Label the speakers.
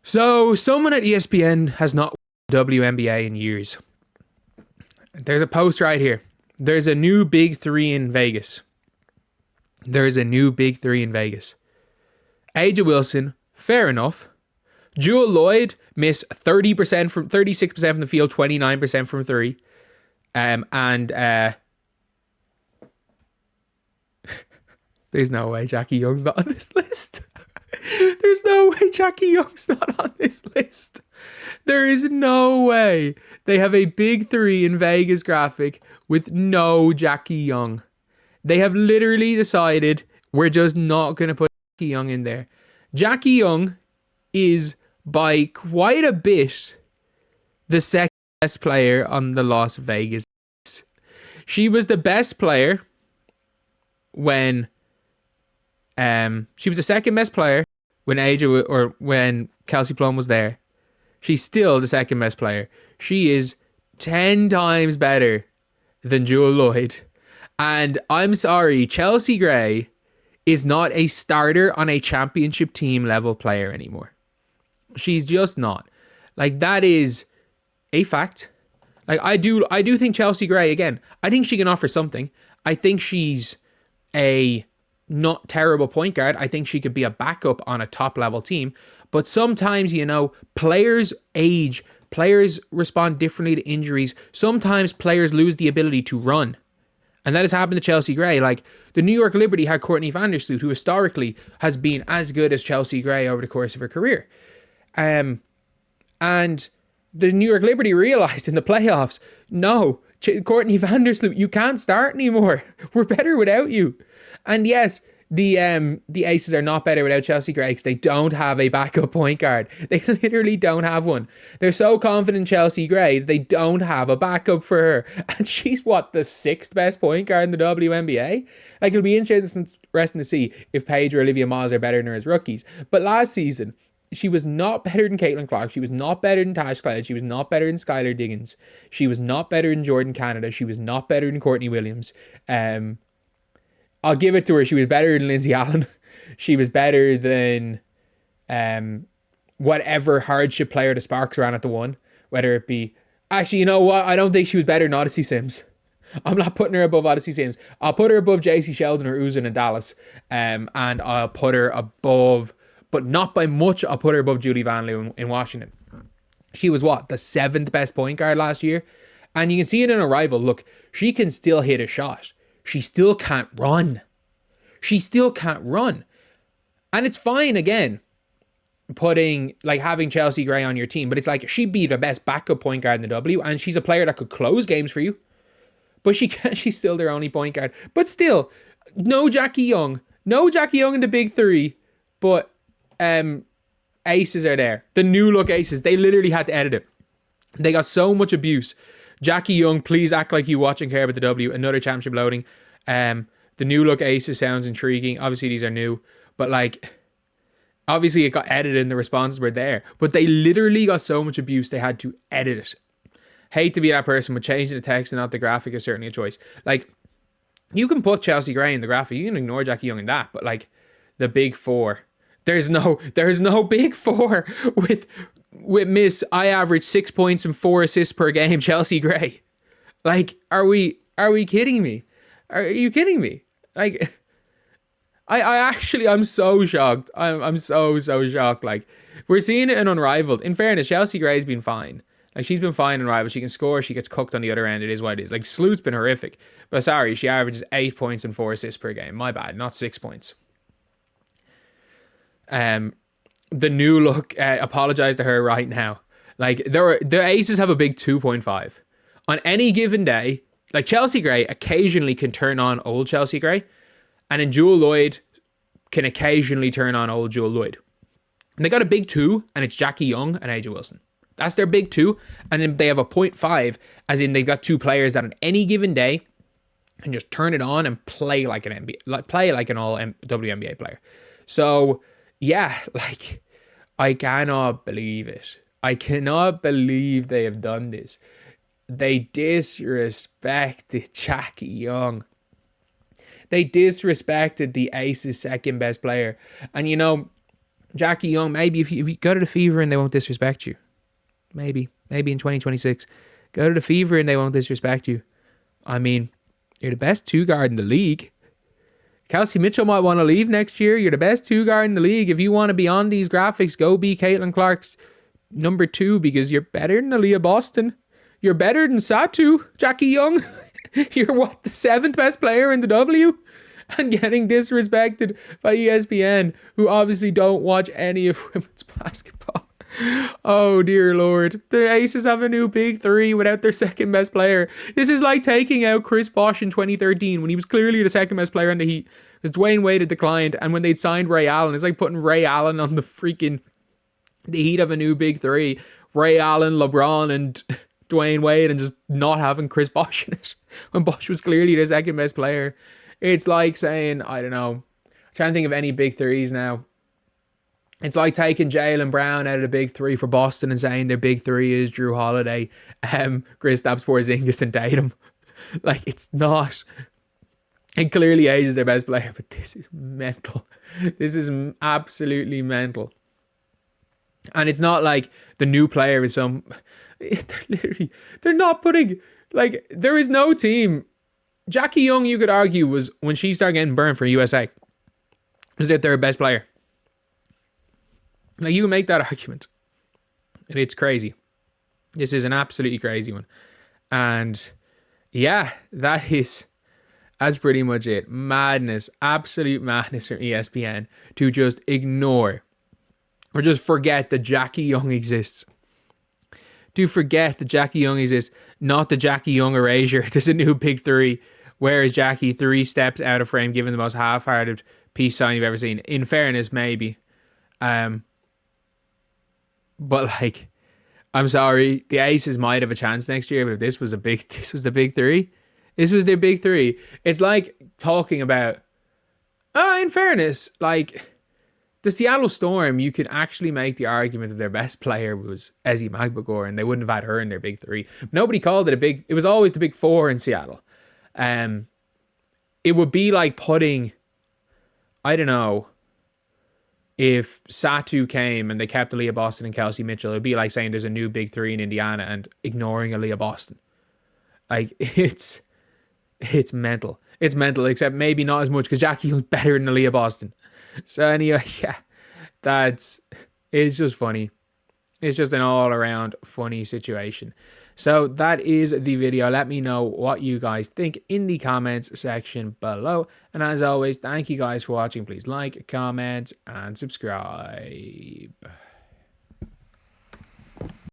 Speaker 1: So, someone at ESPN has not WNBA in years. There's a post right here. There's a new big three in Vegas. There's a new big three in Vegas. A'ja Wilson, fair enough. Jewel Lloyd missed 30% from 36% from the field, 29% from three. There's no way Jackie Young's not on this list. There's no way Jackie Young's not on this list. There is no way. They have a big three in Vegas graphic with no Jackie Young. They have literally decided we're just not going to put Jackie Young in there. Jackie Young is by quite a bit the second best player on the Las Vegas. She was the best player when she was the second best player when when Kelsey Plum was there. She's still the second best player. She is 10 times better than Jewel Lloyd. And I'm sorry, Chelsea Gray is not a starter on a championship team level player anymore. She's just not. Like, that is a fact. Like, I do think Chelsea Gray, again, I think she can offer something. I think she's a not terrible point guard. I think she could be a backup on a top level team. But sometimes, players age, players respond differently to injuries. Sometimes players lose the ability to run. And that has happened to Chelsea Gray. Like, the New York Liberty had Courtney Vandersloot, who historically has been as good as Chelsea Gray over the course of her career. And the New York Liberty realized in the playoffs, no, Courtney Vandersloot, you can't start anymore. We're better without you. And yes, the Aces are not better without Chelsea Gray because they don't have a backup point guard. They literally don't have one. They're so confident in Chelsea Gray, they don't have a backup for her. And she's, the sixth best point guard in the WNBA? Like, it'll be interesting to see if Paige or Olivia Moss are better than her as rookies. But last season, she was not better than Caitlin Clark. She was not better than Tash Cloud. She was not better than Skylar Diggins. She was not better than Jordan Canada. She was not better than Courtney Williams. I'll give it to her. She was better than Lindsay Allen. She was better than whatever hardship player the Sparks ran at the one. Whether it be... Actually, you know what? I don't think she was better than Odyssey Sims. I'm not putting her above Odyssey Sims. I'll put her above JC Sheldon or Uzun in Dallas. And I'll put her above... But not by much, I'll put her above Julie Van Leeuwen in Washington. She was the seventh best point guard last year? And you can see it in Arrival. Look, she can still hit a shot. She still can't run. And it's fine, again, having Chelsea Gray on your team. But it's like, she'd be the best backup point guard in the W. And she's a player that could close games for you. But she's still their only point guard. But still, no Jackie Young. No Jackie Young in the big three. But Aces are there. The new look Aces. They literally had to edit it. They got so much abuse. Jackie Young, please act like you watch and care about the W. Another championship loading. The new look Aces sounds intriguing. Obviously, these are new. But obviously it got edited and the responses were there. But they literally got so much abuse they had to edit it. Hate to be that person, but changing the text and not the graphic is certainly a choice. You can put Chelsea Gray in the graphic. You can ignore Jackie Young in that. But the big four... There's no big four with Miss I average 6 points and 4 assists per game, Chelsea Gray. Are we kidding me? Are you kidding me? I'm so shocked. I'm so shocked. We're seeing it in Unrivaled. In fairness, Chelsea Gray's been fine. She's been fine in Unrivaled. She can score. She gets cooked on the other end. It is what it is. Sloot's been horrific. But sorry, she averages 8 points and 4 assists per game. My bad, not 6 points. The new look, apologize to her right now. The Aces have a big 2.5 on any given day. Chelsea Gray occasionally can turn on old Chelsea Gray, and then Jewel Lloyd can occasionally turn on old Jewel Lloyd. And they got a big 2, and it's Jackie Young and A'ja Wilson. That's their big 2, and then they have a 0.5, as in they've got 2 players that on any given day can just turn it on and play like an NBA, play like an all WNBA player. So. Yeah, I cannot believe it. I cannot believe they have done this. They disrespected Jackie Young. They disrespected the Aces' second best player. And Jackie Young, maybe if you go to the Fever and they won't disrespect you. Maybe in 2026. Go to the Fever and they won't disrespect you. I mean, you're the best two guard in the league. Kelsey Mitchell might want to leave next year. You're the best two guard in the league. If you want to be on these graphics, go be Caitlin Clark's number 2 because you're better than Aaliyah Boston. You're better than Satu, Jackie Young. You're what, the 7th best player in the W? And getting disrespected by ESPN, who obviously don't watch any of women's basketball. Oh dear Lord. The Aces have a new big 3 without their 2nd best player. This is like taking out Chris Bosh in 2013 when he was clearly the 2nd best player in the Heat. Because Dwayne Wade had declined, and when they'd signed Ray Allen, it's like putting Ray Allen on the Heat have a new big 3. Ray Allen, LeBron, and Dwayne Wade, and just not having Chris Bosh in it when Bosh was clearly the 2nd best player. It's like saying, I don't know, I'm trying to think of any big 3s now. It's like taking Jaylen Brown out of the big 3 for Boston and saying their big 3 is Drew Holiday, Kristaps Porzingis, and Tatum. Like, it's not. It clearly Age is their best player, but this is mental. This is absolutely mental. And it's not like the new player is some. They're not putting. Like, there is no team. Jackie Young, you could argue, was when she started getting burned for USA, was their 3rd best player. Like, you can make that argument. And it's crazy. This is an absolutely crazy one. And yeah, that's pretty much it. Madness, absolute madness from ESPN to just ignore or just forget that Jackie Young exists. To forget that Jackie Young exists, not the Jackie Young erasure. There's a new big 3. Where is Jackie 3 steps out of frame, given the most half-hearted peace sign you've ever seen? In fairness, maybe. But like, I'm sorry, the Aces might have a chance next year, but if this was the big 3. This was their big 3. It's like talking about, in fairness, like the Seattle Storm, you could actually make the argument that their best player was Ezi Magbagor, and they wouldn't have had her in their big 3. Nobody called it it was always the big 4 in Seattle. It would be like putting, I don't know, if Satu came and they kept Aaliyah Boston and Kelsey Mitchell, it would be like saying there's a new big 3 in Indiana and ignoring Aaliyah Boston. Like, it's mental. It's mental, except maybe not as much because Jackie Young's better than Aaliyah Boston. So anyway, yeah, it's just funny. It's just an all around funny situation. So that is the video. Let me know what you guys think in the comments section below. And as always, thank you guys for watching. Please like, comment, and subscribe.